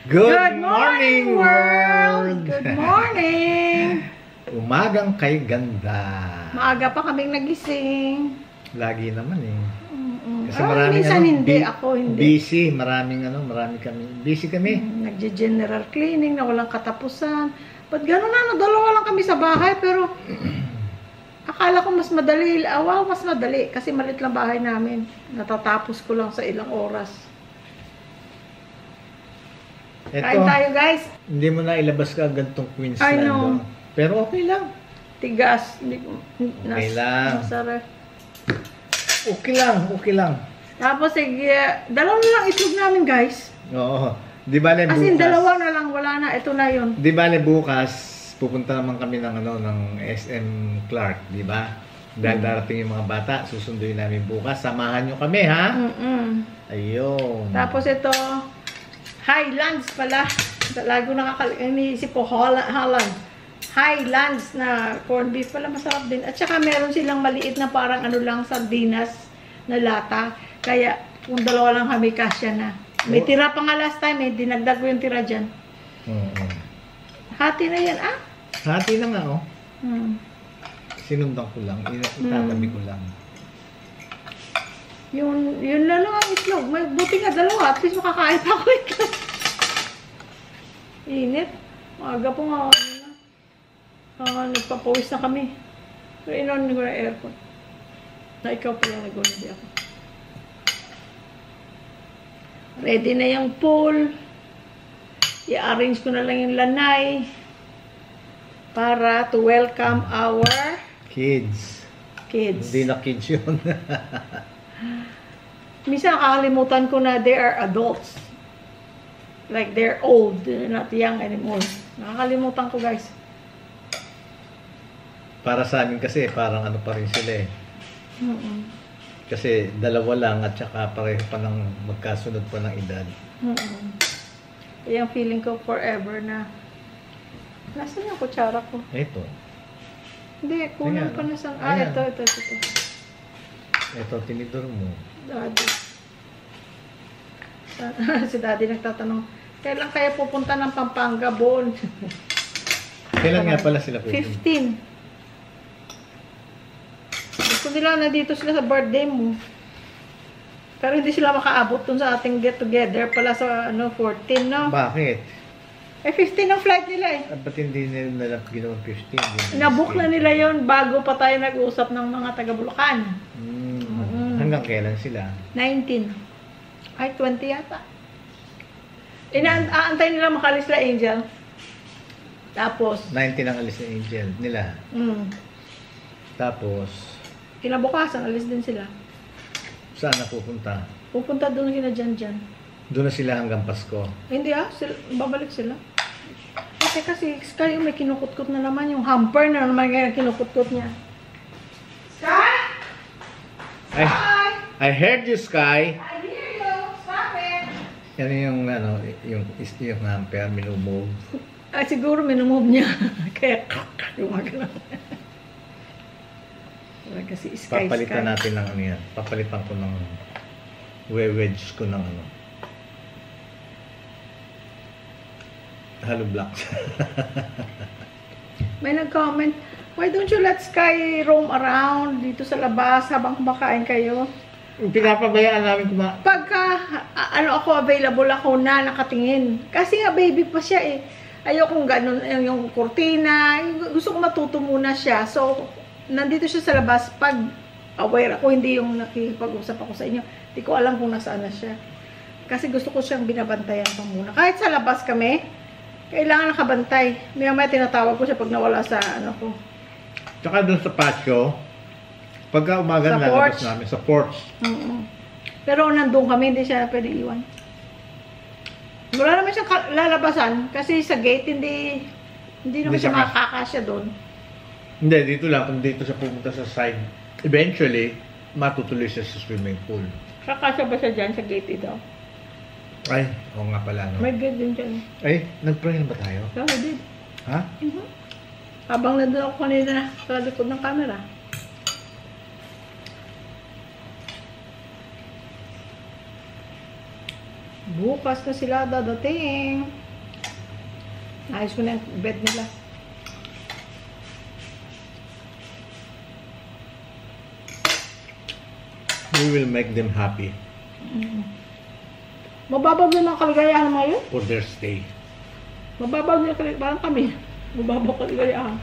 Good morning, world! Good morning! Umagang kay ganda. Maaga pa kaming nagising. Lagi naman eh. Kasi Minsan hindi, ako hindi. Busy, marami kami. Busy kami. Nagje-general cleaning na walang katapusan. Ba't gano'n na? Dalawa lang kami sa bahay, pero akala ko mas madali. Wow, mas madali. Kasi malit lang bahay namin. Natatapos ko lang sa ilang oras. Eto, Kain tayo, guys. hindi mo na ilabas ka agad tong Queensland. I know. Pero okay lang. Tigas. Okay lang. Nasarap. Okay lang. Tapos, dalawa na lang itlog namin, guys. Oo. Di bale bukas. As in, dalawa na lang. Wala na. Ito na yun. Di bale bukas, pupunta naman kami ng SM Clark, di ba? Dahil darating yung mga bata, susunduin namin bukas. Samahan nyo kami, ha? Ayun. Tapos ito, Highlands pala. Lagi iniisip ko, Holland. Highlands na corned beef pala, masarap din. At saka meron silang maliit na parang sardinas na lata. Kaya kung dalawa lang kami, kasya na. May tira pa nga last time eh, dinagdag ko yung tira dyan. Hati na yan, ah? Hati na nga, oh. Sinundan ko lang, itatabi ko lang. Yun lang ang itlog. Buti nga dalawa, at least makakain pa ako ito. Init. Maaga po nga. Nagpapawis na kami. Pero inon ko na aircon. Na ikaw pala nag-ulit ako. Ready na yung pool. I-arrange ko na lang yung lanay. Para to welcome our Kids. Hindi na kids yun. Minsan nakakalimutan ko na they are adults. Like they're old. They're not young anymore. Nakakalimutan ko, guys. Para sa amin kasi, parang ano pa rin sila eh. Kasi dalawa lang at saka pareho pa ng magkasunod pa ng edad. Yung feeling ko forever na. Nasaan yung kutsara ko? Ito. Hindi, kulang pa na sa... Ito. Ito, tinidor mo. Daddy. Si Daddy nagtatanong, kailan kaya pupunta ng Pampanga Bon? Kailan nga pala sila pupunta? 15. Gusto nila na dito sila sa birthday mo. Pero hindi sila makaabot dun sa ating get together pala sa 14, no? Bakit? 15 ang flight nila eh. Ba't hindi nila ginawang 15? Nabook na nila yon bago pa tayo nag-usap ng mga taga Bulacan. Hanggang kailan sila? 19. Ay, 20 yata. Aantay nila makalis na Angel. Tapos 19 ang alis na Angel nila. Tapos kinabukasan, alis din sila. saan na pupunta? Pupunta doon sila dyan. Doon na sila hanggang Pasko? Hindi babalik sila. Kasi Sky, may kinukutkot na naman yung hamper na naman yung kinukutkot niya. Sky! I heard you, Sky. I hear you. Stop it. Yan yung hamper, minumove. Siguro minumove niya. Kaya gumagalaw. Kasi Sky. Papalitan natin ng ano yan. Papalitan ko ng wedge ko ng hollow blocks. May nag-comment, why don't you let Sky roam around dito sa labas habang kumakain kayo? Pinapabayaan namin Pagka, ako, available ako na nakatingin. Kasi nga, baby pa siya eh. Ayokong ganun, yung kurtina. Gusto ko matuto muna siya. So, nandito siya sa labas. Pag aware ako, hindi yung nakipag-usap ako sa inyo. Hindi ko alam kung nasaan na siya. Kasi gusto ko siyang binabantayan pa muna. Kahit sa labas kami, kailangan nakabantay. May tinatawag ko siya pag nawala sa ko. Tsaka doon sa patio, pagka umaga nalabas namin sa porch. Pero nandun kami, hindi siya pwede iwan. Wala naman siyang lalabasan kasi sa gate hindi naman siya makakasya doon. Hindi, dito lang. Kung dito siya pumunta sa side, eventually, matutuloy siya sa swimming pool. Kakasya ba siya dyan sa gate daw? Ay, oo nga pala. No? May gate din dyan. Ay, nag-pray na ba tayo? Yeah, I did. Ha? Habang nandun ako kanina sa likod ng camera. Bukas na sila dadating. Ayos ko na yung bed nila. We will make them happy Mababaw din ang kaligayahan mo yun. for their stay. Mababaw din ang kaligayahan. Parang kami. Mababaw kaligayahan.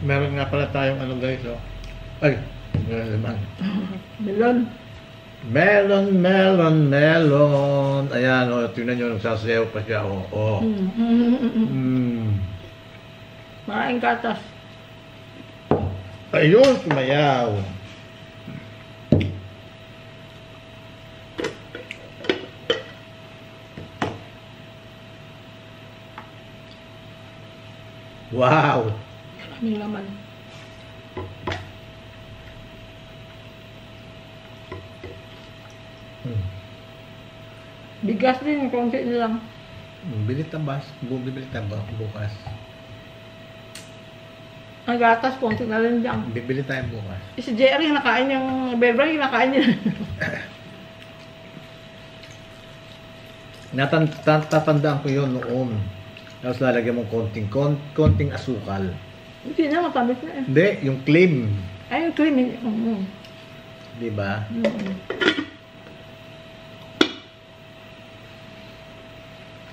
Meron nga pala tayong ano guys, oh. Ay, meron naman. Melon. Melon, melon, melon. Ayan, oh, tingnan nyo, nagsasayaw pa siya, oh. Oh. Maraming gatas. Ayun, sumayaw. Wow! Maraming laman. Bigas din, konti na lang. Bibili tabas, bibili tabas bukas. Ang gatas, konti na rin dyan. Bibili tayo bukas. Si Jerry, nakain yung bebra, nakain niya. Natatandaan ko yun noon. Tapos lalagyan mong konting asukal. Hindi na, matamis na eh. Hindi, yung cream. Ay, yung cream. Di ba?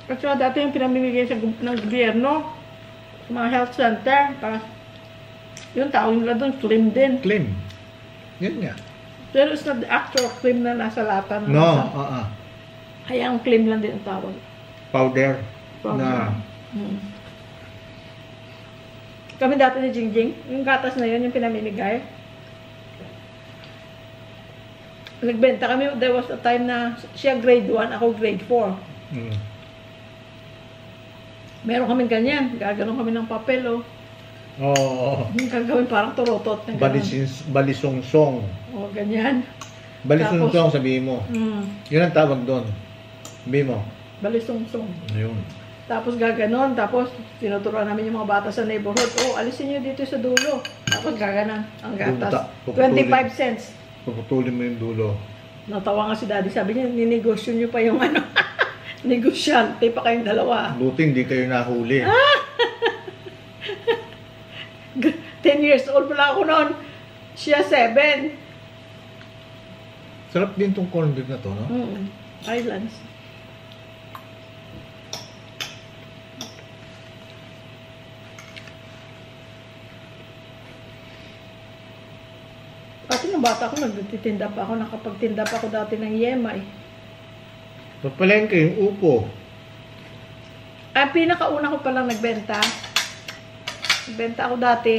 Kasi dati yung pinamimigay ng gobyerno, sa mga health center, para yung tawag nila doon, cream din. Cream. Yun nga. Pero it's not the actual cream na nasa lata. Na No, nasa, kaya ang cream lang din ang tawag. Powder. Powder. Na. Kami dati ni Jingjing, yung gatas na yun, yung pinamimigay. Nagbenta kami, there was a time na siya grade 1, ako grade 4. Meron kami ganyan, gaganon kami ng papel, oh. Oo. Gagawin parang turotot. Balisungsong. Oh, ganyan. Balisungsong, sabihin mo. Yun ang tawag doon. Sabihin mo. Balisungsong. Yun. Tapos gaganon, tapos tinuturuan namin yung mga bata sa neighborhood, oh, alisin nyo dito sa dulo. Tapos gaganon, ang gatas. 25 cents. Puputulin mo yung dulo. Natawa nga si Daddy, sabi niya, ninegosyo nyo pa yung ano, negosyante pa kayong dalawa. Buti hindi kayo nahuli. 10 years old pala ako noon. Siya 7. Sarap din tong corned beef na to, no? Islands. Pati nung bata ako, nagtitinda pa ako. Nakapagtinda pa ako dati ng yema eh. Papalengke yung upo. Ang pinakauna ko palang nagbenta. Nagbenta ako dati.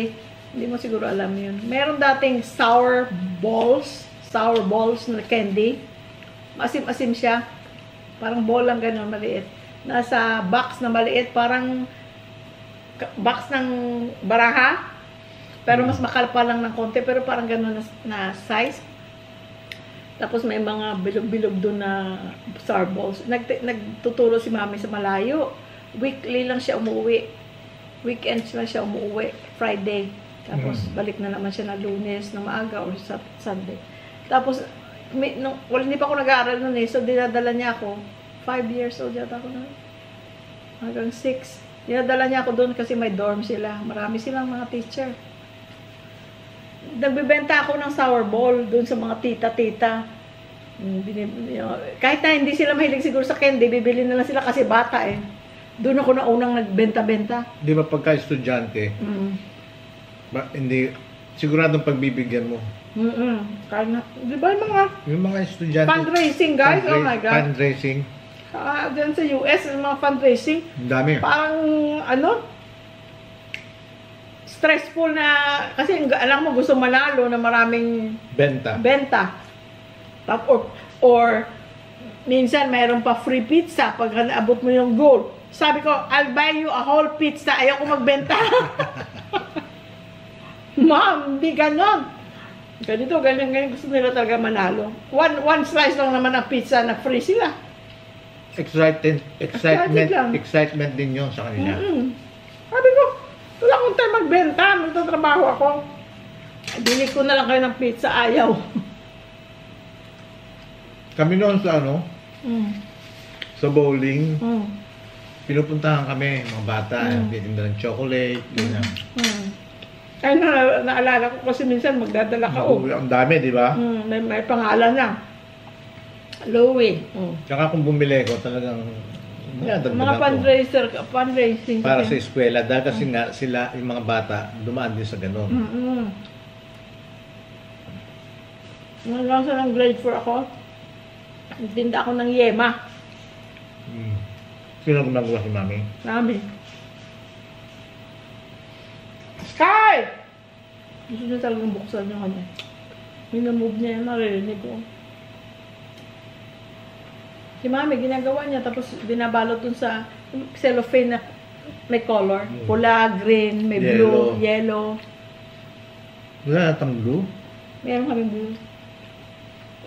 Hindi mo siguro alam yun. Meron dating sour balls na candy. Masim-asim siya. Parang ball lang gano'n, maliit. Nasa box na maliit, parang box ng baraha. Pero mas makalpa lang ng konti, pero parang gano'n na size. Tapos may mga bilog-bilog doon na sour balls. Nagtuturo si Mami sa malayo. Weekly lang siya umuwi. Weekends lang siya umuwi. Friday. Tapos balik na naman siya na Lunes, na maaga, or Sunday. Tapos, hindi pa ako nag-aaral nun eh. So, dinadala niya ako. 5 years old yata ako na. Hanggang 6. Dinadala niya ako doon kasi may dorm sila. Marami silang mga teacher. Nagbibenta ako ng sour ball doon sa mga tita-tita. Kahit na hindi sila mahilig siguro sa candy, bibili na lang sila kasi bata eh. Doon ako na unang nagbenta-benta. Di ba pagka estudyante, hindi, siguradong pagbibigyan mo. Kaya na, di ba yung mga estudyante, fundraising guys, oh my God. Fundraising. Diyan sa US, yung mga fundraising. Dami. Parang, stressful na, kasi alam mo gusto manalo na maraming benta. Or minsan mayroon pa free pizza pag naabot mo yung goal. Sabi ko, I'll buy you a whole pizza. Ayoko magbenta. Ma'am, di ganon. Ganito, ganyan gusto nila talaga manalo. One slice lang naman ng pizza na free sila. Excitement din yun sa kanila. Sabi ko, wala akong tayo magbenta. Magtatrabaho ako. Bili ko na lang kayo ng pizza. Ayaw. Kami noon sa sa bowling, pinupuntahan kami, mga bata, titinda ng chocolate, ganyan. Ay, naalala ko kasi minsan magdadala ka. Ang dami, di ba? May pangalan na. Louie. Tsaka kung bumili ko, talagang mga fundraising. Para sa eskwela, dahil kasi nga sila, yung mga bata, dumaan din sa ganun. Hanggang sa ng grade 4 ako, nagtinda ako ng yema. Sino gumagawa si Mami? Mami. Sky! Gusto niya talagang buksan yung kanya. Minamove niya yan, naririnig ko. Si Mami, ginagawa niya, tapos binabalot dun sa cellophane na may color. Pula, green, may blue, yellow. Wala natang blue? Meron kami blue.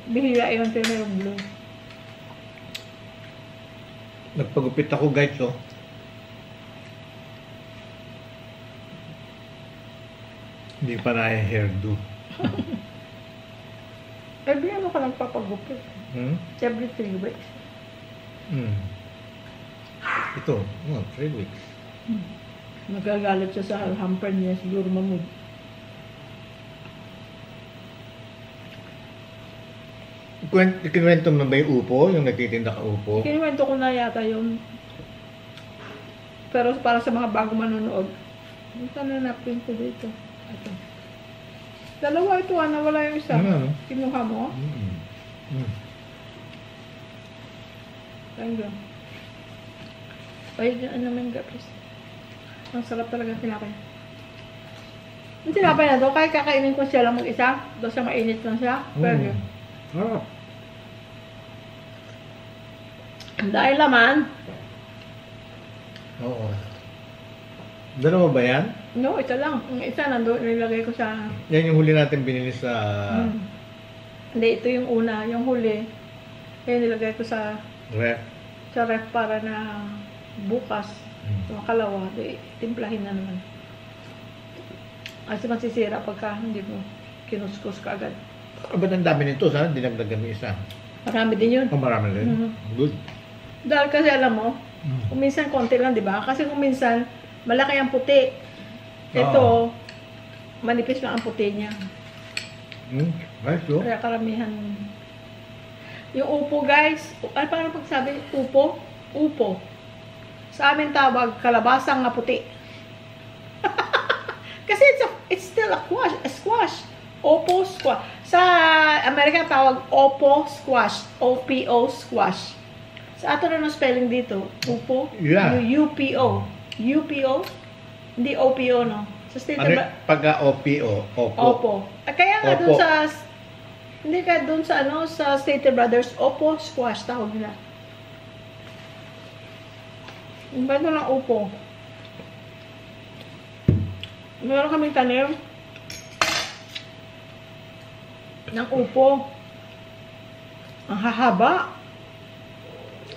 Bihira yun, pero meron blue. Nagpagupit ako, guys, Hindi pa na hairdo. Every ano ka nagpapagupit? Every 3 weeks. Ito, 3 weeks. Magagalit siya sa hamper niya, siguro mamud. Ikinuwento mo ba yung upo? Yung nagtitinda ka upo? Kinuwento ko na yata yun. Pero para sa mga bago manonood, saan na napin ko dito? Ito. Dalawa ito, nawala yung isa. Kinuha mo? Thank you. Ay, ano naman gapis. Ang sarap talaga tinapay. Yung tinapay na to, kahit kakainin ko siya lang mag-isa, doon siya mainit lang siya. Pero dahil laman. Oo. Dalawa ba yan? No, ito lang. Ang isa nandun, nilagay ko sa... Yan yung huli natin binili sa... Hindi, ito yung una. Yung huli, yan nilagay ko sa... Ref. Sa ref para na bukas. Yung kalawa, timplahin na naman. Kasi masisira pagka hindi mo kinuskus ka agad. Ba't ang dami nito? Sana dinagdagan mo isa. Marami din yun. Marami din? Good. Dahil kasi alam mo, kung minsan konti lang, di ba? Kasi kung minsan, malaki ang puti. Ito, manipis lang ang puti niya. Nice, no? Kaya karamihan. Yung upo, guys, ano pa pagsabi? Upo? Upo. Sa amin tawag, kalabasang na puti. Kasi it's still a squash. Opo squash. Sa Amerika tawag Opo squash. O-P-O squash. Sa ato na spelling dito, Upo. Yeah. U-P-O. U-P-O? Hindi O-P-O, no? Sa state Pagka-O-P-O. Opo. Kaya nga dun sa... Hindi ka dun sa sa Stater Brothers, Opo squash tawag nila. Yung ba ito ng Opo? Meron kaming tanim ng upo. Ang hahaba.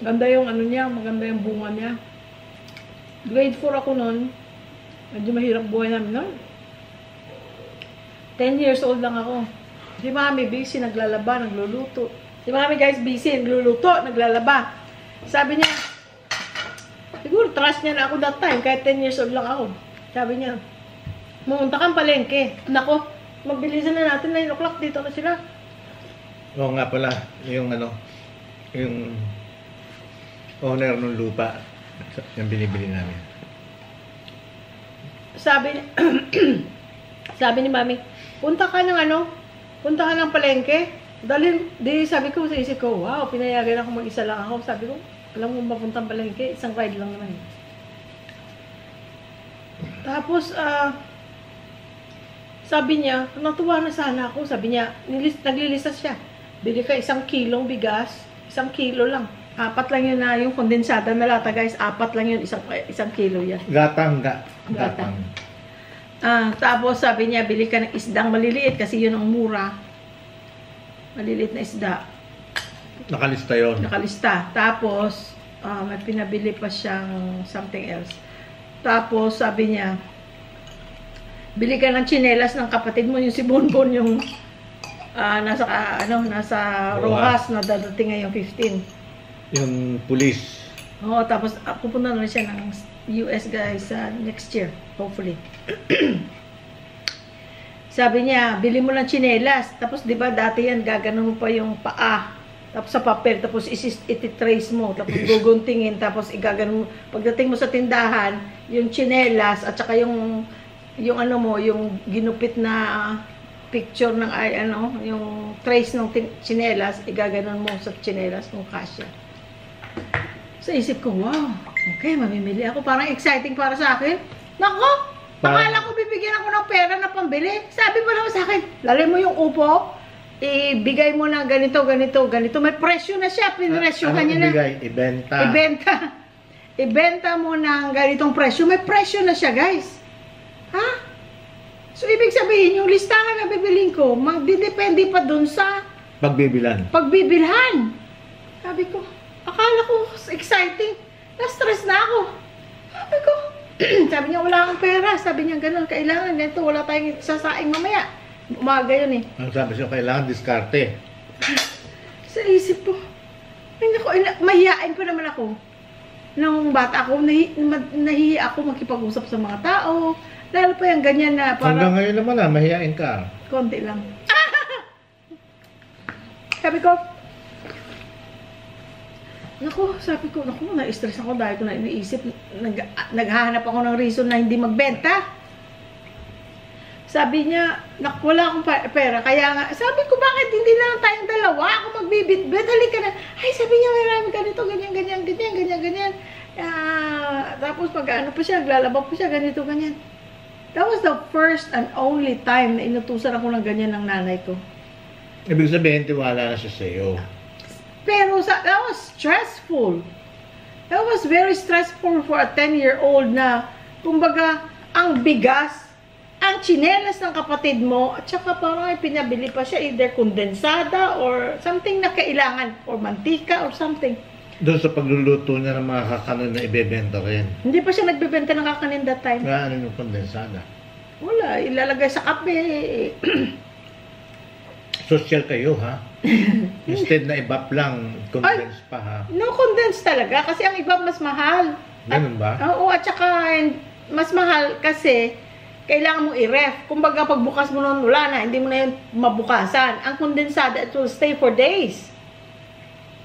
Ganda yung niya, maganda yung bunga niya. Grade 4 ako noon. Medyo mahirap buhay namin noon. 10 years old lang ako. Si Mami busy, naglalaba, nagluluto. Si Mami guys busy, nagluluto, naglalaba. Sabi niya, siguro trust niya na ako that time, kahit 10 years old lang ako. Sabi niya, pumunta kang palengke. Nako, magbilisan na natin, 9 o'clock, dito na sila. Oo nga pala, yung yung owner ng lupa, yung binibili namin. Sabi ni Mami, punta ka ng palengke. Sabi ko sa isip ko, wow, pinayagan ako mag-isa lang ako. Sabi ko, alam mo mapuntang palengke, isang ride lang naman. Tapos, sabi niya, natuwa na sana ako. Sabi niya, naglilista siya. Bili ka 1 kilong bigas, 1 kilo lang. 4 lang yun na yung kondensada na lata, guys. 4 lang yun, 1 kilo yan. Gatang. Tapos sabi niya, bili ka ng isdang maliliit kasi yun ang mura. Maliliit na isda. Nakalista yun. Nakalista. Tapos, may pinabili pa siyang something else. Tapos, sabi niya, bili ka ng tsinelas ng kapatid mo, yung si Bonbon, yung nasa Rojas na dadating ngayong 15. Yung police. Oo, tapos pupunta na siya ng US guys next year, hopefully. Sabi niya, bili mo ng tsinelas. Tapos, di ba, dati yan, gaganon mo pa yung paa. Tapos sa papel, tapos iti-trace mo. Tapos guguntingin, tapos igaganon mo. Pagdating mo sa tindahan, yung tsinelas, at saka yung ginupit na picture ng, yung trace ng tsinelas, igaganon mo sa tsinelas kung kasya. Sa isip ko, wow, okay, mamimili ako. Parang exciting para sa akin. Nako! Akala ko bibigyan ako ng pera na pambili. Sabi mo naman sa akin, lalay mo yung upo, ibigay mo na ganito. May presyo na siya, pinresyo ka niya na. Ibenta. Ibenta mo ng ganitong presyo. May presyo na siya, guys. Ha? So, ibig sabihin, yung listahan na bibilin ko, magdidepende pa dun sa pagbibilhan. Sabi ko, akala ko exciting. Na-stress na ako. Sabi ko, sabi niya, wala akong pera. Sabi niya, ganun, kailangan ganito. Wala tayong sasaing mamaya. Umaga yun eh. Ang sabi siya, kailangan diskarte. Sa isip ko, mahihain pa naman ako. Nung bata ako, nahihiya ako makipag-usap sa mga tao. Lalo pa yung ganyan na parang... Hanggang ngayon naman mahihain ka. Konti lang. Sabi ko, sabi ko, na-stress ako dahil ko na iniisip, naghahanap ako ng reason na hindi magbenta. Sabi niya, wala akong pera, kaya nga, sabi ko, bakit hindi na lang tayong dalawa? Ako magbibit-bit, halika na. Ay, sabi niya, marami ganito, ganyan. Tapos pag pa siya, naglalaba pa siya, ganito, ganyan. That was the first and only time na inutusan ako ng ganyan ng nanay ko. Ibig sabihin, tiwala na siya sa iyo. Pero that was stressful. That was very stressful for a 10-year-old na, kumbaga, ang bigas, ang tsinelas ng kapatid mo, at saka parang pinabili pa siya, either kondensada or something na kailangan, or mantika or something. Doon sa pagluluto niya ng mga kakanin na ibebenta rin. Hindi pa siya nagbebenta ng kakanin that time. Ano yung kondensada? Wala, ilalagay sa kape. Social kayo, ha? Instead na ibap lang, condense pa, ha? No, condense talaga. Kasi ang ibap mas mahal. Ganun ba? Oo, at saka mas mahal kasi kailangan mo i-ref. Kumbaga, pagbukas mo nun, wala na. Hindi mo na yun mabukasan. Ang kondensada, it will stay for days.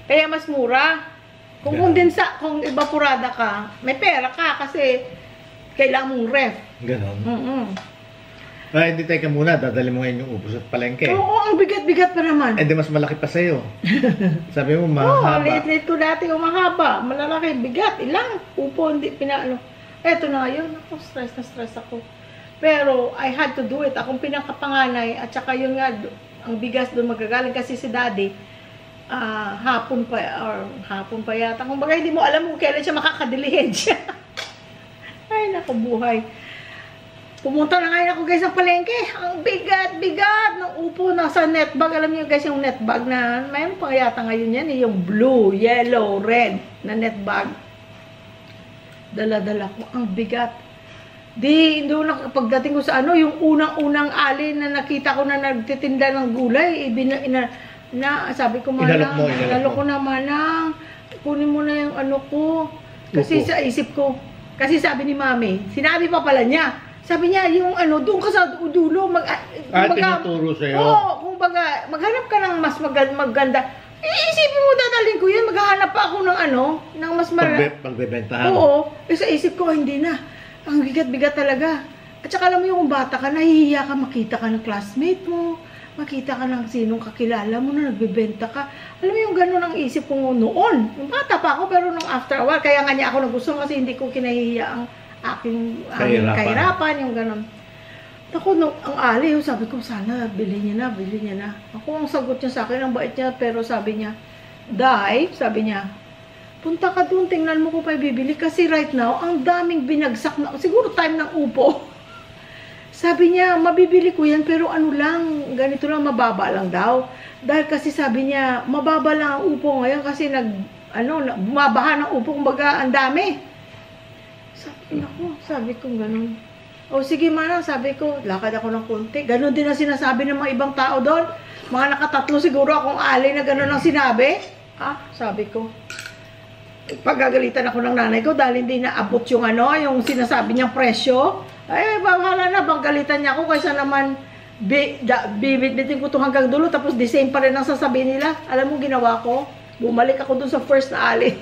Kaya mas mura. Kung kung evaporada ka, may pera ka kasi kailangan mong ref. Ganon. Ay, hindi teka muna, dadali mo ngayon yung ubos at palengke. Oo, ang bigat-bigat pa naman. Eh, di mas malaki pa sa'yo. Sabi mo, mahaba. Oo, late ko dati yung mahaba. Malalaki, bigat, ilang. Upo, hindi pinaano. Eto na yun, ako, stress na stress ako. Pero, I had to do it. Akong pinakapanganay, at saka yun nga, ang bigas doon magagaling kasi si daddy, hapon pa yata. Kung bagay, hindi mo alam kung kailan siya makakadilihin siya. Ay, naku, buhay. Pumunta na ngayon ako guys ng palengke. Ang bigat-bigat ng upo nasa net bag. Alam niyo guys yung net bag na mayroon pa yata ngayon yan. Yung blue, yellow, red na net bag. Dala-dala ko. Ang bigat. Doon pagdating ko sa yung unang-unang alin na nakita ko na nagtitinda ng gulay. Sabi ko inalok ko na manang. Kunin mo na yung ko. Kasi sa isip ko. Kasi sabi ni mami, sinabi pa pala niya. Sabi niya, yung doon ka sa dulo, tinuturo sa'yo. Oo, kumbaga, maghanap ka ng mas maganda. Isipin mo, dadalhin ko yun, maghahanap pa ako ng mas pagbebentahan. Oo, sa isip ko, hindi na. Ang bigat-bigat talaga. At saka alam mo yung bata ka, nahihiya ka, makita ka ng classmate mo, makita ka ng sinong kakilala mo na nagbebenta ka. Alam mo yung gano'n ang isip ko noon. Yung bata pa ako, pero nung after a while, kaya nga niya ako nagustuhan kasi hindi ko kinahihiya ang aking kahirapan, yung gano'n. Ako, ang aliw, sabi ko, sana, bilhin niya na. Ako, ang sagot niya sa akin, ang bait niya, pero sabi niya, Day, sabi niya, punta ka doon, tingnan mo ko pa bibili, kasi right now, ang daming binagsak na, siguro time ng upo. Sabi niya, mabibili ko yan, pero ganito lang, mababa lang daw. Dahil kasi sabi niya, mababa lang ang upo ngayon, kasi bumabaha ng upo, kumbaga, ang dami. Sabi ko gano'n. O sige manang, sabi ko, lakad ako ng konti. Gano'n din ang sinasabi ng mga ibang tao doon. Mga nakatatlo siguro akong alay na gano'n ang sinabi. Sabi ko. Pagagalitan ako ng nanay ko dahil hindi naabot yung yung sinasabi niyang presyo. Ay, bahala na, pagalitan niya ako kaysa naman bibit-bitin ko ito hanggang dulo tapos the same pa rin ang sasabihin nila. Alam mo ginawa ko? Bumalik ako dun sa first na alay.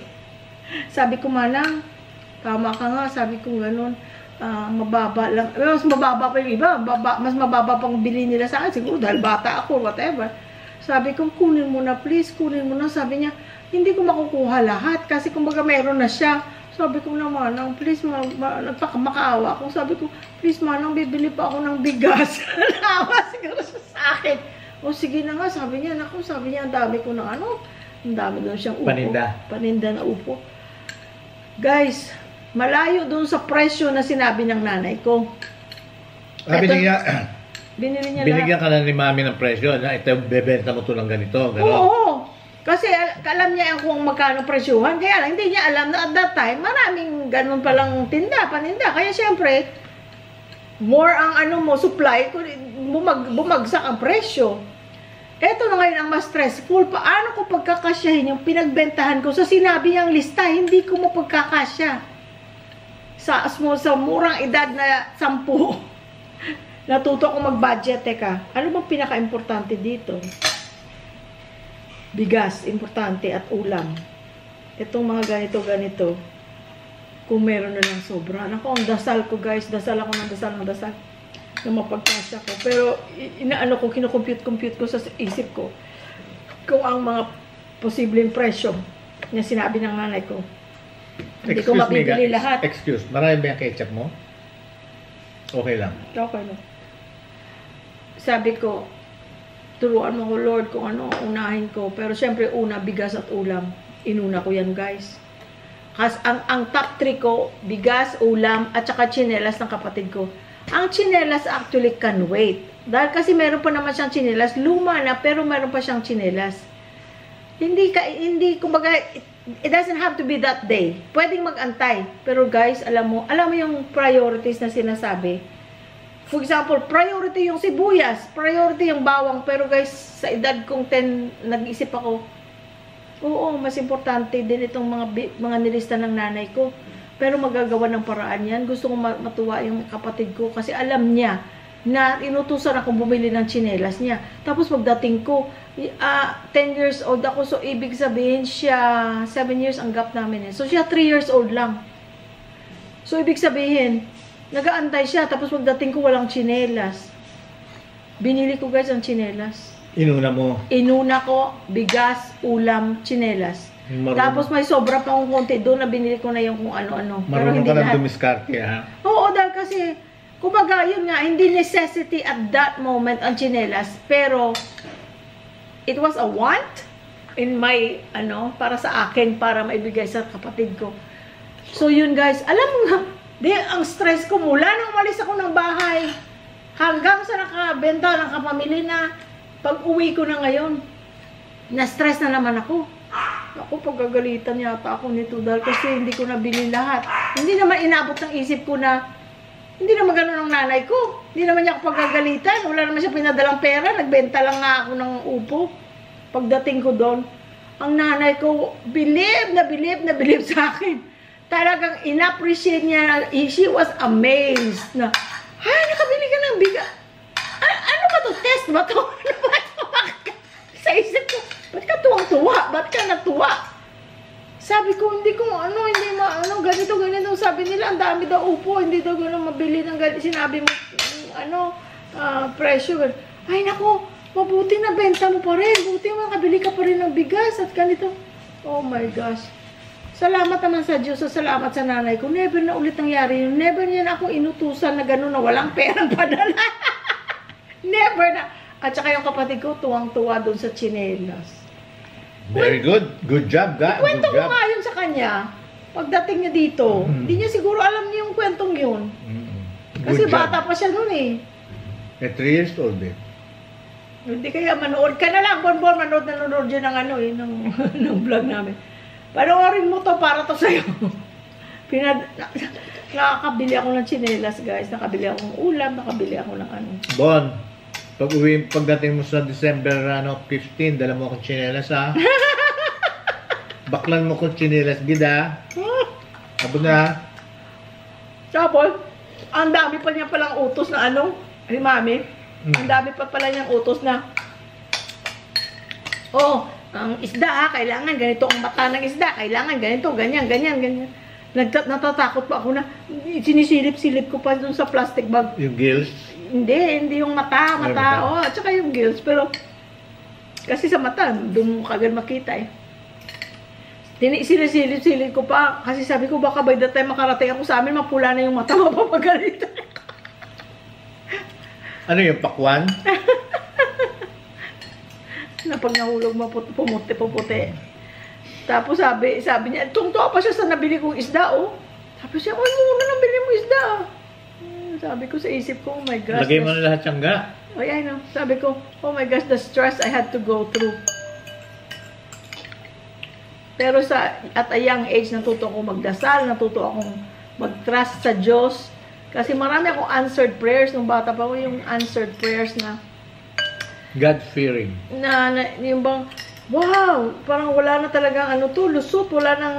Sabi ko, Manang, tama ka nga, sabi ko gano'n. Mababa lang. Mas mababa pa yung iba. Mas mababa pang bili nila sa akin. Siguro dahil bata ako, whatever. Sabi ko, kunin mo na please, kunin mo na. Sabi niya, hindi ko makukuha lahat. Kasi kumbaga meron na siya. Sabi ko na, Manang, please, makaawa ako. Sabi ko, please, Manang, bibili pa ako ng bigas. Naawa siguro siya sa akin. O sige na nga, sabi niya, naku, sabi niya, ang dami ko ng ang dami doon siyang upo. Paninda na upo. Guys, malayo doon sa presyo na sinabi ng nanay ko. Binili niya binigyan ka na ni Mami ng presyo na ito, bebenta mo ito ng ganito. Gano'n. Oo. Kasi alam niya kung magkano presyuhan. Kaya lang, hindi niya alam na at that time, maraming ganun palang paninda. Kaya siyempre, more ang supply, bumagsak ang presyo. Eto na ngayon ang mas stressful. Paano ko pagkakasyahin yung pinagbentahan ko sa sinabi niyang lista? Hindi ko mapagkakasya. Sa murang edad na 10, natuto ko mag-budget. Teka, ano bang pinaka-importante dito? Bigas, importante, at ulam. Itong mga ganito. Kung meron na lang sobra. Ako, ang dasal ko guys, dasal ako ng dasal. Na mapagkasya ko. Pero, kinukompute ko sa isip ko. Kung ang mga posibleng presyo na sinabi ng nanay ko. Hindi ko mabibili lahat. Excuse, marami ba yung ketchup mo? Okay lang. Okay lang. Sabi ko, turuan mo ko, Lord, kung ano unahin ko. Pero syempre, una, bigas at ulam. Inuna ko yan, guys. Kasi ang top 3 ko, bigas, ulam, at saka tsinelas ng kapatid ko. Ang tsinelas actually can wait. Dahil kasi meron pa naman siyang tsinelas. Luma na, pero meron pa siyang tsinelas. Kumbaga, it doesn't have to be that day. Pwedeng mag-antay. Pero guys, alam mo yung priorities na sinasabi. For example, priority yung sibuyas, priority yung bawang, pero guys, sa edad kong 10, nag-isip ako, oo, mas importante din itong mga nilista ng nanay ko. Pero magagawa ng paraan yan. Gusto ko matuwa yung kapatid ko kasi alam niya na inutusan ako bumili ng tsinelas niya. Tapos pagdating ko, 10 years old ako, so ibig sabihin siya, 7 years ang gap namin. So siya 3 years old lang. So ibig sabihin, nag-aantay siya, tapos pagdating ko walang tsinelas. Binili ko guys ang tsinelas. Inuna mo? Inuna ko, bigas, ulam, tsinelas. Tapos may sobra pa akong konti doon na binili ko na yung kung ano-ano. Marunong ka lang dumiskarte, ha? Oo, dahil kasi, kumbaga yun nga, hindi necessity at that moment ang tsinelas, pero it was a want in my, para sa akin, para maibigay sa kapatid ko. So yun guys, alam mo nga, ang stress ko mula nung umalis ako ng bahay hanggang sa nakabenta, nakapamili na, pag uwi ko na ngayon, na-stress na naman ako. Ako, pagagalitan yata ako nito dahil kasi hindi ko nabili lahat. Hindi naman inabot ng isip ko na, hindi naman ganun ang nanay ko. Hindi naman niya ako pagagalitan. Wala naman siya pinadalang pera. Nagbenta lang nga ako ng upo. Pagdating ko doon, ang nanay ko, bilib na bilib sa akin. Talagang in-appreciate niya. She was amazed na, ay, nakabili ka ng bigas. Ano ba to? Test ba to? Ano ba to? Sa isip ko, ba't ka tuwang-tuwa? Ba't ka natuwa? Sabi ko, hindi ganito. Sabi nila, ang dami daw upo, hindi daw gano'n mabili ng ganito. Sinabi mo, presyo. Ay, nako, mabuti na benta mo pa rin. Buti makabili ka pa rin ng bigas at ganito. Oh my gosh. Salamat naman sa Diyos, salamat sa nanay ko. Never na ulit nangyari yun. Never niya na akong inutusan na gano'n na walang perang padala. Never na. At saka yung kapatid ko, tuwang-tuwa doon sa tsinelas. Very good. Good job, God. Kwento ko nga yun sa kanya. Pagdating niya dito, hindi niya siguro alam niya yung kwentong yun. Kasi bata pa siya noon eh. 3 years old eh. Hindi kaya manood ka na lang. Bonbon, nanonood dyan ng vlog namin. Panoorin mo to para to sa'yo. Nakakabili ako ng tsinelas, guys. Nakabili ako ng ulam, nakabili ako ng Bon, Pagdating mo sa December 15, dala mo akong tsinelas, ha? Baklan mo kong tsinelas, gida. Abo na. Tapos, ang dami pa niya palang utos na ay mami, ang dami pa pala niyang utos na, ang isda kailangan ganito ang mata ng isda, kailangan ganito, ganyan. Natatakot pa ako na, sinisilip-silip ko pa dun sa plastic bag. Yung gills? Hindi yung mata. At saka yung gills, pero, kasi sa mata, doon mo kagad makita eh. Sinisilip-silip ko pa, kasi sabi ko, baka by the time makarating ako sa amin, mapula na yung mata, mapapagalitan. Ano yung pakwan? Na pag nahulog mo, puputi. Tapos sabi niya, tungtuwa pa siya sa nabili kong isda, Sabi siya, muna nabili mo isda. Sabi ko sa isip ko, oh my gosh. Lagay mo na lahat siyang ga. I know. Sabi ko, oh my gosh, the stress I had to go through. Pero at a young age, natuto akong magdasal, natuto akong mag-trust sa Diyos. Kasi marami akong answered prayers nung bata pa ko, yung answered prayers na God-fearing. Yung bang, wow, parang wala na talagang lusot, wala nang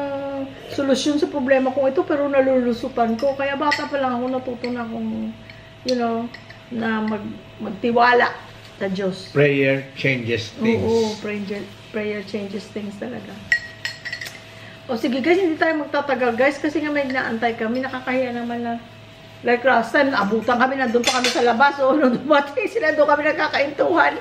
solusyon sa problema kong ito, pero nalulusutan ko. Kaya bata pa lang ako, natuto na akong, na magtiwala sa Diyos. Prayer changes things. Oo, prayer changes things talaga. O sige guys, hindi tayo magtatagal guys, kasi nga may naantay kami, nakakahiya naman na. Like last time, naabutan kami, nandun pa kami sa labas, nung dumating sila, doon kami nagkakaintuhan.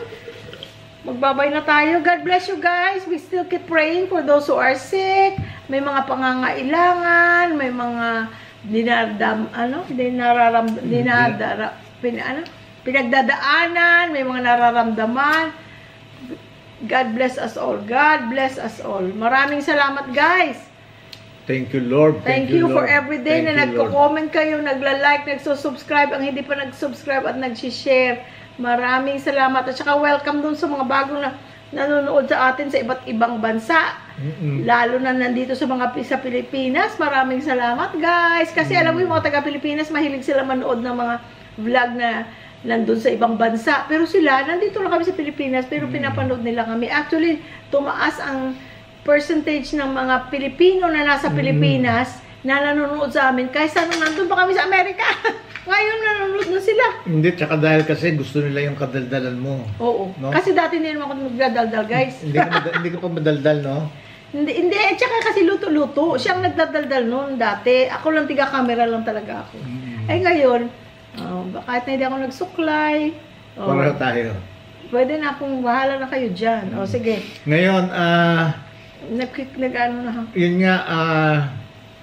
Magbabay na tayo. God bless you guys. We still keep praying for those who are sick. May mga pangangailangan, may mga pinagdadaanan, may mga nararamdaman. God bless us all. God bless us all. Maraming salamat guys. Thank you, Lord. Thank you for every day na nagko-comment kayo, nagla-like, nagsusubscribe, ang hindi pa nag-subscribe at nag-share. Maraming salamat. At saka welcome dun sa mga bagong nanonood sa atin sa iba't ibang bansa. Lalo na nandito sa sa Pilipinas. Maraming salamat, guys. Kasi alam mo yung mga taga-Pilipinas, mahilig sila manood ng mga vlog na nandun sa ibang bansa. Pero sila, nandito lang kami sa Pilipinas, pero pinapanood nila kami. Actually, tumaas ang percentage ng mga Pilipino na nasa Pilipinas na nanonood sa amin kaysa nung nandun pa kami sa Amerika. Ngayon nanonood na sila. Hindi, tsaka dahil kasi gusto nila yung kadaldalan mo. Oo. No? Kasi dati hindi naman ako nagdadaldal, guys. hindi ka pa madaldal, no? Hindi. Tsaka kasi luto-luto. Siyang nagdadaldal noon dati. Ako lang tiga-camera lang talaga ako. Ay ngayon, kahit na hindi ako nagsuklay. Pareho tayo. Pwede na akong bahala na kayo dyan. O sige. Ngayon, nag-ano na. Yun nga,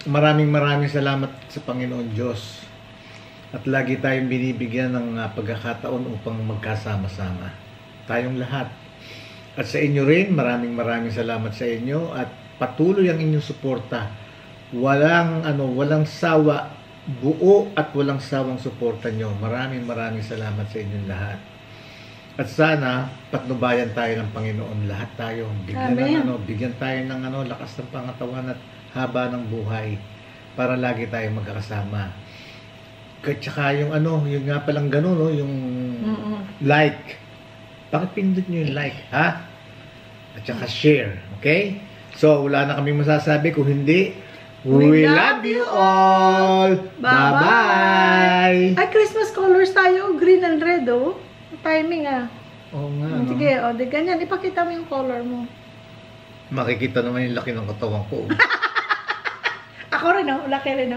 maraming salamat sa Panginoon Diyos. At lagi tayong binibigyan ng pagkakataon upang magkasama-sama. Tayong lahat. At sa inyo rin, maraming salamat sa inyo at patuloy ang inyong suporta. Walang sawa, buo at walang sawang suporta nyo. Maraming salamat sa inyong lahat. At sana, patnubayan tayo ng Panginoon. Lahat tayo. Bigyan tayo ng lakas ng pangatawan at haba ng buhay para lagi tayong magkakasama. At saka yung yung nga palang gano'n, yung like. Bakit pindot nyo yung like, ha? At saka share, okay? So, wala na kaming masasabi. Kung hindi, we love you all! Bye-bye! Ay, Christmas colors tayo. Green and red, Timing, Oo nga, Sige, di ganyan. Ipakita mo yung color mo. Makikita naman yung laki ng katawan ko. Ako rin, laki rin,